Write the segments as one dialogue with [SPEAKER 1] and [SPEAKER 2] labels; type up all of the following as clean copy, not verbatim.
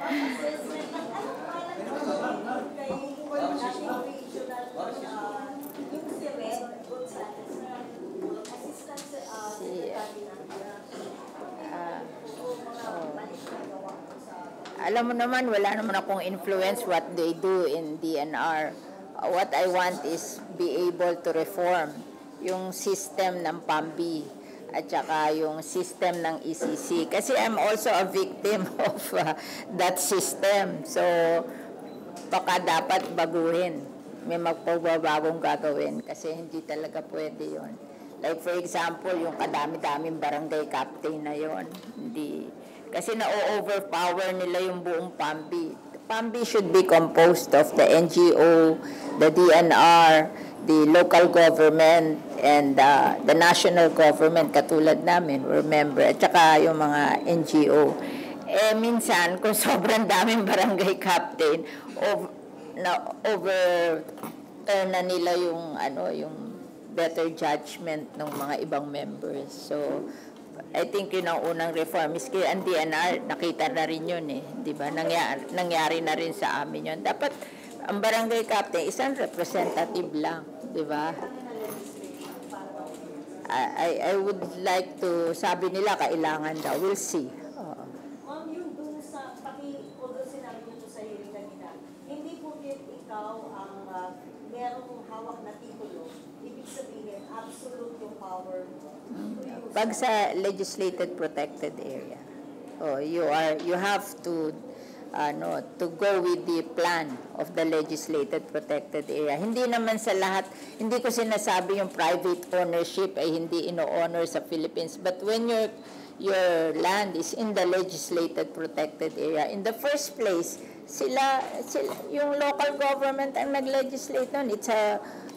[SPEAKER 1] assessment ng ano, parang kay national regional, yung si Red Gonzales, assistant secretary ng
[SPEAKER 2] alam mo naman, wala naman akong influence what they do in DNR. What I want is be able to reform yung system ng PAMBI at saka yung system ng ECC. Kasi I'm also a victim of that system. So, baka dapat baguhin. May magpagbabagong gagawin kasi hindi talaga pwede yon. Like for example, yung kadami-daming barangay captain na yon. Hindi. Kasi na-overpower nila yung buong PAMBI. PAMBI should be composed of the NGO, the DNR, the local government, and the national government, katulad namin, remember, at saka yung mga NGO. Eh, minsan, kung sobrang daming barangay captain, overturn na nila yung, yung better judgment ng mga ibang members. So, I think yun ang unang reform. Miski ang DNR, nakita na rin yun eh. Diba? Nangyari na rin sa amin yun. Dapat, ang barangay captain, isang representative lang. Diba? I would like to, sabi nila, kailangan daw. We'll see.
[SPEAKER 1] Ma'am, yung dun sa, although sinabi nyo sa hearing kanina, hindi po ikaw ang merong hawak na titulo, ibig sabihin, absolute yung power mo.
[SPEAKER 2] Pag sa legislated protected area, you have to go with the plan of the legislated protected area. Hindi naman sa lahat, hindi ko sinasabi yung private ownership ay hindi ino-honor sa Philippines, but when your land is in the legislated protected area, in the first place, sila yung local government ang nag-legislate nun.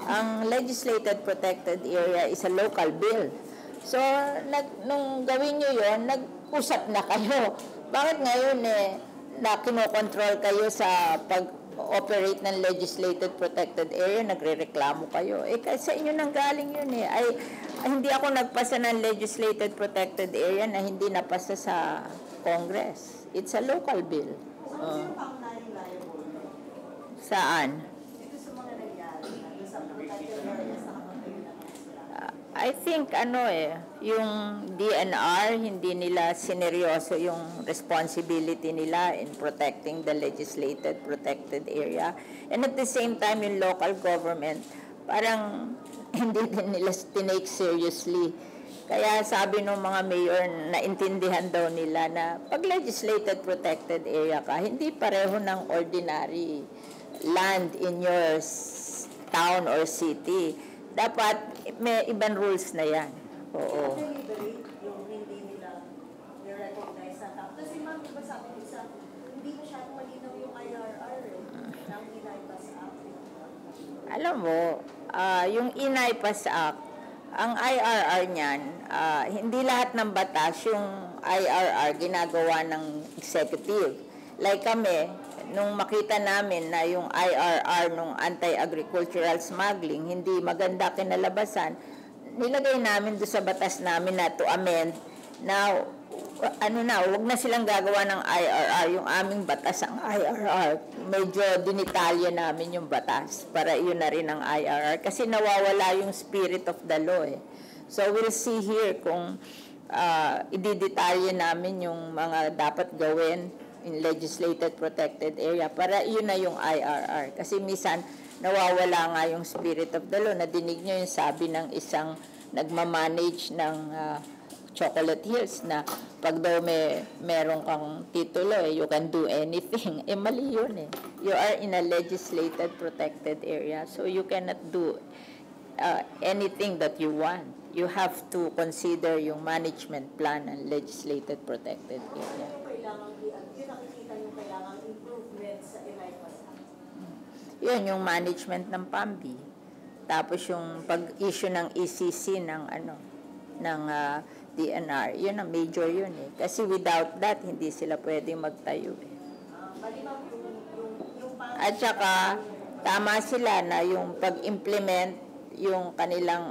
[SPEAKER 2] Ang legislated protected area is a local bill. So, nung gawin nyo yun, nag-usap na kayo. Bakit ngayon na kinokontrol kayo sa pag-operate ng legislated protected area, nagre-reklamo kayo? Kasi sa inyo nang galing yun hindi ako nagpasa ng legislated protected area na hindi napasa sa Congress. It's a local bill.
[SPEAKER 1] Sino pang liable?
[SPEAKER 2] Saan?
[SPEAKER 1] Ito sa mga nangyari, sa protected areas na kapag
[SPEAKER 2] I think yung DNR, hindi nila sineryoso yung responsibility nila in protecting the legislated protected area. And at the same time, yung local government, parang hindi din nila tinake seriously. Kaya sabi ng mga mayor, naintindihan daw nila na pag legislated protected area ka, hindi pareho ng ordinary land in your town or city. Dapat may ibang rules na yan. Oo.
[SPEAKER 1] Yung hindi nila i-recognize na tao. Kasi ma'am, diba sabi ko hindi masyadong malinaw yung IRR ng INAIPAS Act.
[SPEAKER 2] Alam mo, yung INAIPAS Act, ang IRR niyan, hindi lahat ng batas yung IRR ginagawa ng executive. Like kami, nung makita namin na yung IRR nung anti-agricultural smuggling, hindi maganda kinalabasan, nilagay namin doon sa batas namin na to amend na wag na silang gagawa ng IRR, yung aming batas ang IRR. Medyo dinitalya namin yung batas para yun na rin ang IRR kasi nawawala yung spirit of the law So we'll see here kung ididetalye namin yung mga dapat gawin in legislated protected area para yun na yung IRR. Kasi minsan nawawala nga yung spirit of the law. Nadinig nyo yung sabi ng isang nagmamanage ng Chocolate Hills na pag daw meron kang titulo, you can do anything. Mali yun You are in a legislated protected area, so you cannot do anything that you want. You have to consider yung management plan ng legislated protected area.
[SPEAKER 1] Nakikita yung kailangan improvement sa INAIPAS Act.
[SPEAKER 2] Yun, yung management ng PAMBI. Tapos yung pag-issue ng ECC ng DNR, yun ang major yun Kasi without that, hindi sila pwedeng magtayo At saka, tama sila na yung pag-implement yung kanilang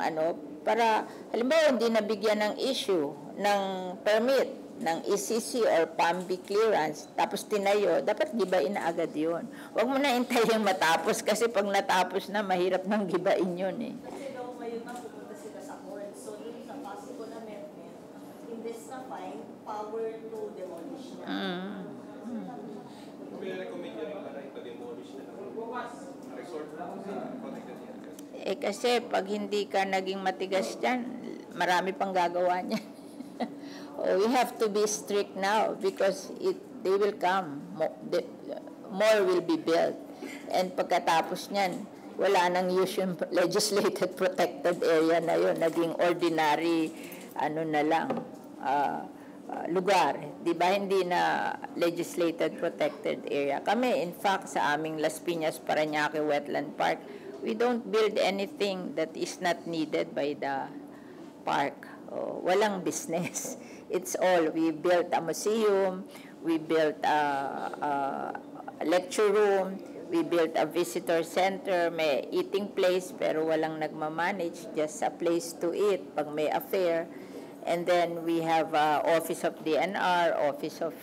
[SPEAKER 2] para, halimbawa, hindi nabigyan ng issue, ng permit, ng ECC or PAMB clearance, tapos tinayo, dapat gibain na agad yun. Huwag mo na hintayin matapos kasi pag natapos na, mahirap nang gibain yun eh.
[SPEAKER 1] Kasi daw ngayon na pupunta sila sa court. So, dun sa possible amendment, imbes na fine, power to demolish na.
[SPEAKER 3] May recommend nyo rin para ipa-demolish na lang. Resort na sa protected area.
[SPEAKER 2] Eh kasi pag hindi ka naging matigas dyan, marami pang gagawa niya. We have to be strict now because they will come. More will be built. And pagkatapos niyan, wala nang usual legislated protected area na yun. Naging ordinary, na lang, lugar. Di ba? Hindi na legislated protected area. Kami, in fact, sa aming Las Piñas, Parañaque Wetland Park, we don't build anything that is not needed by the park. Walang business. It's all. We built a museum, we built a lecture room, we built a visitor center, may eating place, pero walang nagmamanage, just a place to eat pag may affair. And then we have Office of DNR, Office of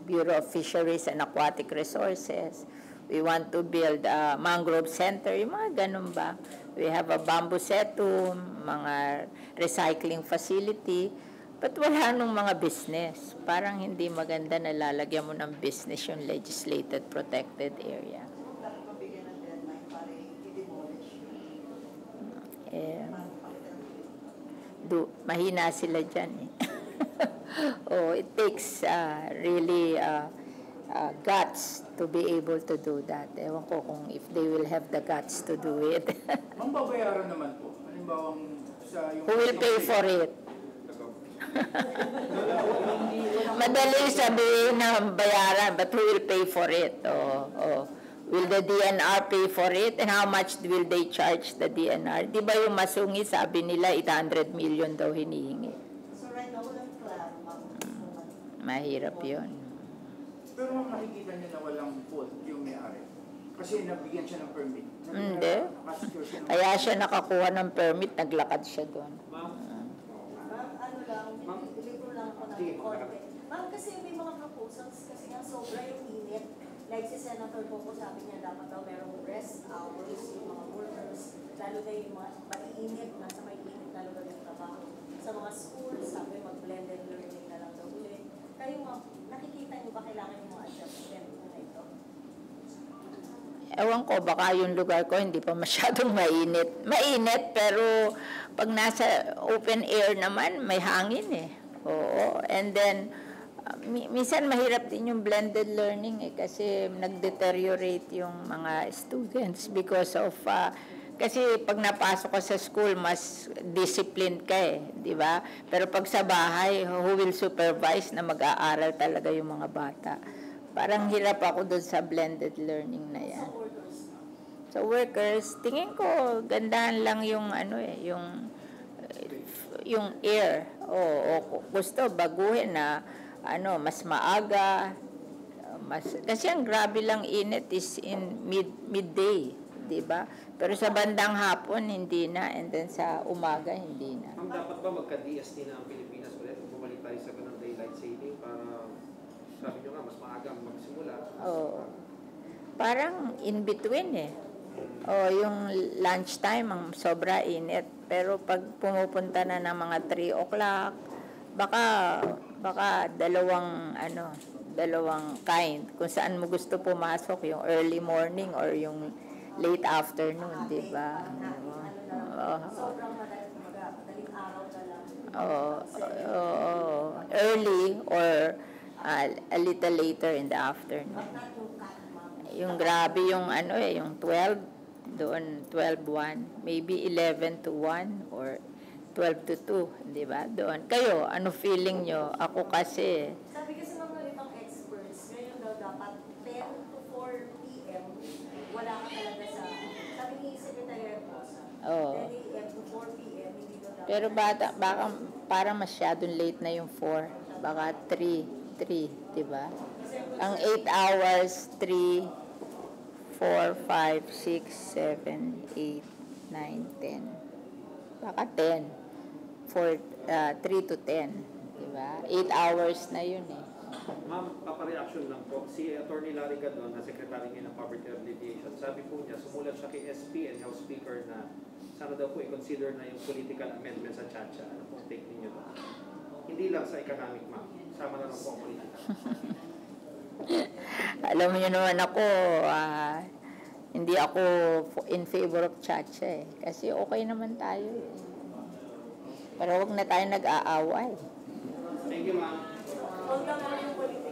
[SPEAKER 2] Bureau of Fisheries and Aquatic Resources. We want to build a mangrove center, yung mga ganun ba. We have a bamboo setum, mga recycling facility, but wala nung mga business. Parang hindi maganda na lalagyan mo ng business yung legislated protected area.
[SPEAKER 1] Dapat mabigyan ng deadline para i-demolish.
[SPEAKER 2] Mahina sila dyan eh. It takes really guts to be able to do that. Ewan ko kung if they will have the guts to do it.
[SPEAKER 4] Ang babayaran naman po, halimbawa sa yung...
[SPEAKER 2] Who will pay for it? Madali sabihin na bayaran, but who will pay for it? Will the DNR pay for it? And how much will they charge the DNR? Di ba yung Masungi, sabi nila 800 million daw hinihingi.
[SPEAKER 1] So, right now, walang klaro.
[SPEAKER 2] Mahirap yun.
[SPEAKER 4] Pero makikita niyo na walang fault yung may-ari. Kasi nabigyan siya ng permit.
[SPEAKER 2] Hindi. Kaya siya nakakuha ng permit, naglakad siya doon.
[SPEAKER 1] Ma'am, ilibro lang ako ng konti. Ma'am, kasi may mga proposals kasi nga sobra yung init. Like si Senator Coco, sabi niya dapat daw merong rest hours yung mga workers, lalo na yung mga maiinit, nasa maiinit lalo na yung trabaho. Sa mga schools, sabi mag-blended learning na lang daw ulit. Kayo ma'am, nakikita niyo ba kailangan yung mga adjustment na ito?
[SPEAKER 2] Ewan ko, baka yung lugar ko hindi pa masyadong mainit. Mainit, pero pag nasa open air naman, may hangin eh. Oo. And then, minsan mahirap din yung blended learning eh, kasi nag-deteriorate yung mga students because of, kasi pag napasok ka sa school, mas disciplined ka eh, di ba? Pero pag sa bahay, who will supervise na mag-aaral talaga yung mga bata? Parang hirap ako doon sa blended learning na yan. So workers, tingin ko gandahan lang yung yung air. Gusto baguhin na mas maaga, kasi ang grabe lang init is in midday, di ba? Pero sa bandang hapon hindi na, and then sa umaga hindi na.
[SPEAKER 3] Ma'am, dapat ba magka-DST na ang Pilipinas ulit? Bumalik tayo sa ganang daylight saving para sabi nyo nga mas maaga magsimula.
[SPEAKER 2] Parang in between eh. Yung lunchtime ang sobra init, pero pag pumupunta na ng mga 3 o'clock, baka dalawang kind kung saan mo gusto pumasok, yung early morning or yung late afternoon, di ba?
[SPEAKER 1] Sobrang madaling araw ka lang.
[SPEAKER 2] Early or a little later in the afternoon. Yung grabe yung yung 12 doon, 12-1, maybe 11 to 1 or 12 to 2, di ba? Doon. Kayo, ano feeling nyo? Ako kasi...
[SPEAKER 1] Sabi kasi ng mga ibang experts, ngayon daw dapat 10 to 4 p.m. wala ka talaga sa... Sabi ni Secretary Reposa, 10 a.m. to 4 p.m. hindi daw dapat...
[SPEAKER 2] Pero baka parang masyadong late na yung 4. Baka 3, di ba? Ang 8 hours, 3, 4, 5, 6, 7, 8, 9, 10. Baka 10. 3 to 10. Diba? 8 hours na yun eh.
[SPEAKER 3] Ma'am, papareaction lang po. Si Attorney Larry Gadon, na Secretary ngayon ng Poverty Alleviation, sabi po niya, sumulat siya kay SP and House Speaker na sana daw po i-consider na yung political amendment sa Chacha. Ano pong take ninyo doon? Hindi lang sa economic, ma'am. Sama na lang po ang politika.
[SPEAKER 2] Alam niyo naman ako, hindi ako in favor of Chacha eh. Kasi okay naman tayo eh. Pero wag na tayo nag-aaway.
[SPEAKER 3] Thank you, ma'am.
[SPEAKER 1] Huwag lang yung politika.